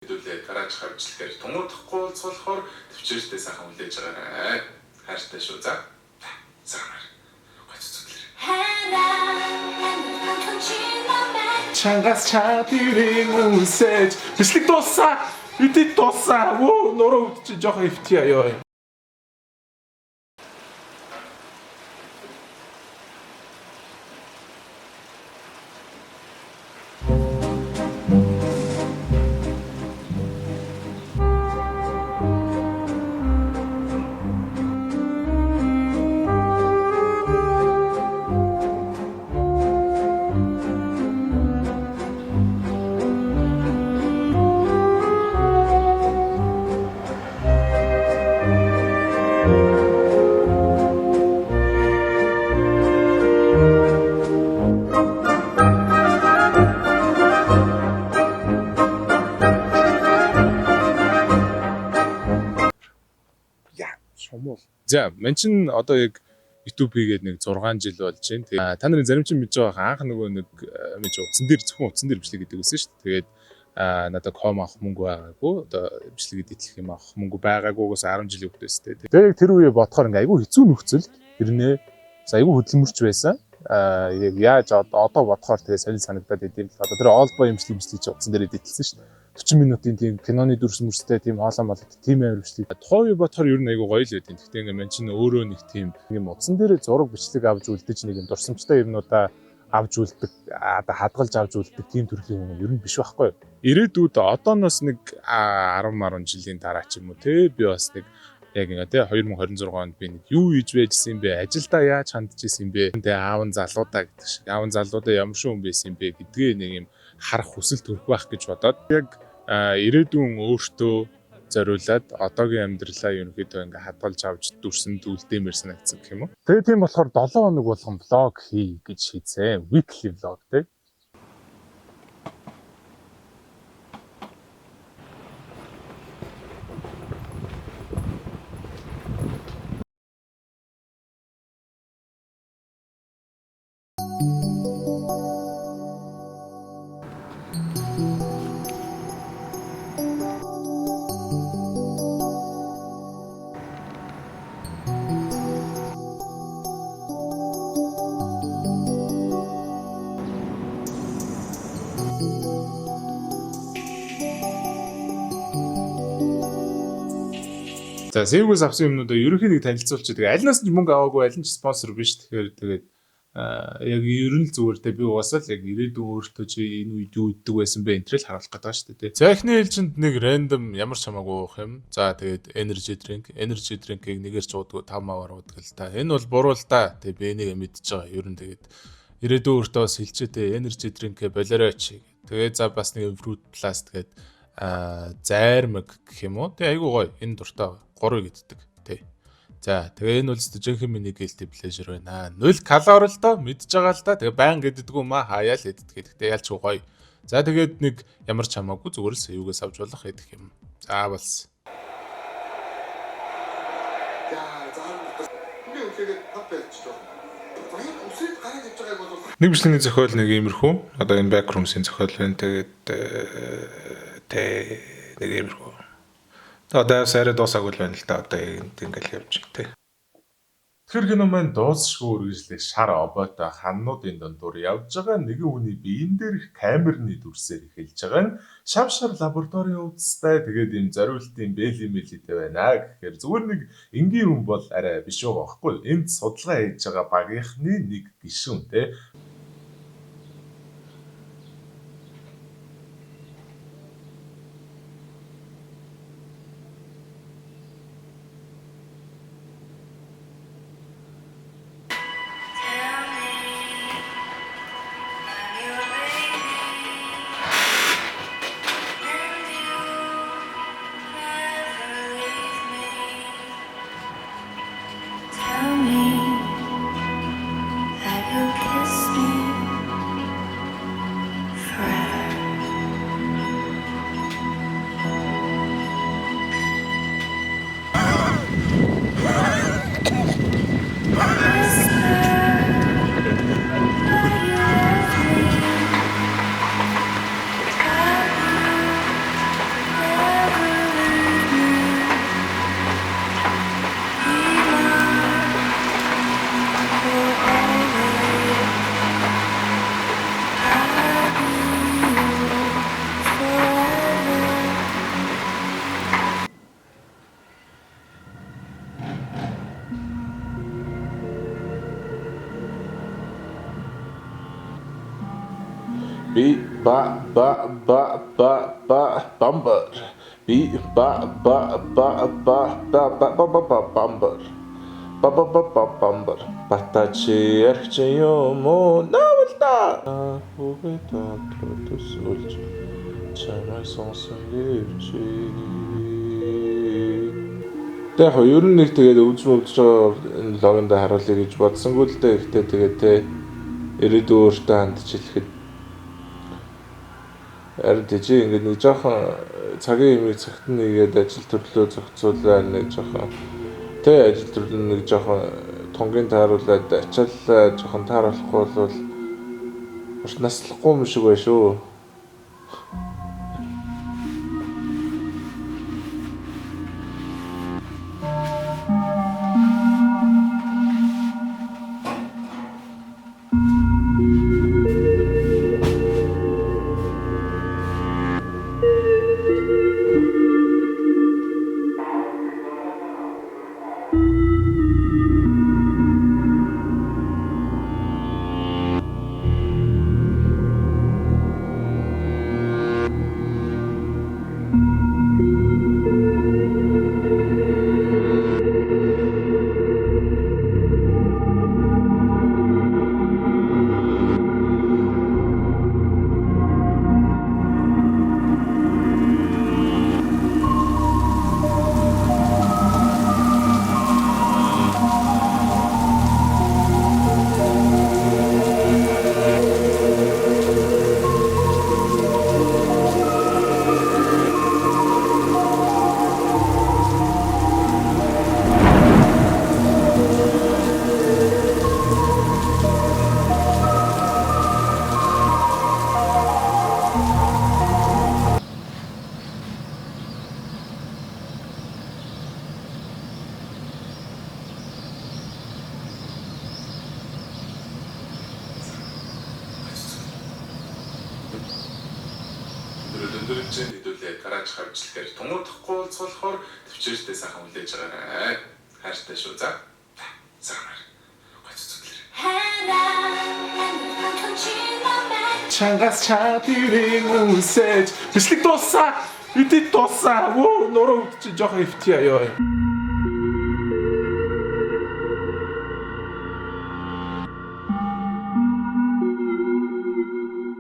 Хэдүүлээ гараж хавжлахаар тунгаахгүй уулзуулахаар төвчрэлтэй сайхан үлээж байгаарай. Хайртай шүү за. Сармаар. Чангас чатирийн үсэж бислэг дуусаа. Идэт дуусаа. Оо нуруу чи жоохон өвтгий аяа. За, мен чин одоо яг YouTube хийгээд нэг 6 жил болж байна. Тэгээ та нарын зарим ч мэдж байгаа анх нөгөө нэг мэдж утсан дээр зөвхөн утсан дээр бичлэг гэдэг байсан шүү дээ. Тэгээд надад ком авах мөнгө байгаагүй. Одоо бичлэгэд итлэх юм авах мөнгө байгаагүйгээс 10 жилийн өмнөөс дээ. Тэгээ яг тэр үе бодохоор ингээ айгүй хэцүү нөхцөл ирнэ. Айгүй хөдөлмөрч байсан. Яг яаж одоо бодохоор тэгээ сонир санагдаад идэв. Одоо тэр олбоо имжлэг бичлэг утсан дээр идэлсэн шүү дээ. 40 минутын тийм киноны дүрс мөрстэй тийм хоолой молот тийм амар бичлэг. Тухайн үе бодохоор ер нь айгүй гоё л байдیں۔ Гэхдээ ингээ мен чинь өөрөө нэг тийм юм утсан дээр зураг бичлэг авч үлдэж нэг юм дурсамжтай юмнуудаа авч үлддэг, хадгалж авч үлддэг тийм төрлийн юм ер нь биш байхгүй юу? Ирээдүйд одооноос нэг 10 жилийн дараа ч юм уу те би бас нэг яг ингээ те 2026 онд би нэг юу хийж байжсэн юм бэ? Ажилдаа яаж хандж исэн юм бэ? Тэ аав нь залуудаа гэдэг шиг. Аав нь залуудаа ямар шиг хүн байсан юм бэ гэдгээ нэг юм харах хүсэл төрөх байх гэж бодоод яг ирээдүйн өөртөө зориулаад одоогийн амьдралаа ерөнхийдөө ингээ хадгалж авч дүрсэнд үлдээмээр санагдсан гэх юм уу. Тэгээ тийм болохоор 7 хоног болгон влог хий гэж шийдсэн. Weekly vlog те. За, Сэвгээс авсан юмнуудаа ерөнхийдөө танилцуулчих. Тэгээ аль нас ч мөнгө аваагүй, аль нь ч спонсор биш. Тэгэхээр тэгээд яг ер нь зүгээр те би угаасаа л яг ирээдүйн өөртөө чи энэ үед юу иддэг байсан бэ энтрэл харуулах гэдэг шүү дээ. За эхний ээлжинд нэг рандом ямар ч хамаагүй уух юм. За тэгээд energy drink-ийг нэгээр ч уудгүй 5 мавар уудаг л та. Энэ бол буруу л да. Тэг би энийг мэдчихэж байгаа. Ер нь тэгээд ирээдүйн өөртөө бас хэлчихдээ energy drink-ээ болооройч. Тэгээд за бас нэг fruit plus тэгээд зайрмаг гэх юм уу. Тэг айгуу гоё. Энэ дуртай 3 гэддэг тий. За тэгээ энэ бол жинхэнэ миний guilty pleasure байна. 0 калори л доо мэдж байгаа л да. Тэгээ байн гэддэггүй маа хаяал гэддэг. Тэгтээ ялч гоё. За тэгээд нэг ямар ч хамаагүй зүгээр л сэвгээс авч болох гэдэг юм. За болсон. Нэг бичлэгийн зохиол нэг иймэрхүү. Одоо энэ backrooms-ийн зохиол байна. Тэгээд нэг иймэрхүү. Одоо сарай дуусаагүй л байна л да. Одоо ингээл явж байна те. Тэр кино маань дуусшгүй үргэлжлэх шар обойтой ханнуудын дундуур явж байгаа нэгэн хүний биеийн дээрх камерны дүрсээр эхэлж байгаа нь шавшар лабораторийн увдастай тэгээд юм зориултын бэлимэлитэй байна гэхээр зүгээр нэг энгийн хүн бол арай биш байгаа байхгүй. Энд судалгаа хийж байгаа багийнхны нэг гишүүн те. Tell me that you'll kiss me. Би ба бамбар. Би ба бамбар. Бамбар. Батачи ярч юм уу навалта. Хүүхэд төсөлж чамайг сонсон гэвчи. Яг ер нь нэг тэгээд өвдж байгаа энэ логонд харуулъя гэж бодсонгүй л дээ. Ихтэй тэгээд те ирээдүйн өөртөө хандж хэлэхэд харин тийч ингээд нэг жоохон цагийн юмыг цагт нэгээд ажил төрлөө зохицуулаад нэг жоохон тэ ажил төрлөө нэг жоохон тунгийн тааруулаад ачааллаа жоохон тааруулахгүй бол урт наслахгүй юм шиг байна шүү. Өндөржин хэдүүлээ гараж харжлахаар тумуудахгүй уулзуулахаар төвчээртэй сайхан хүлээж байгаарай. Хайртай шүү. За. Сайхан. Чангас чатирийн үсэж бичлэг дуусаа. Эдит дуусаа. Нуруу чи жоохон өвчтэй ёо.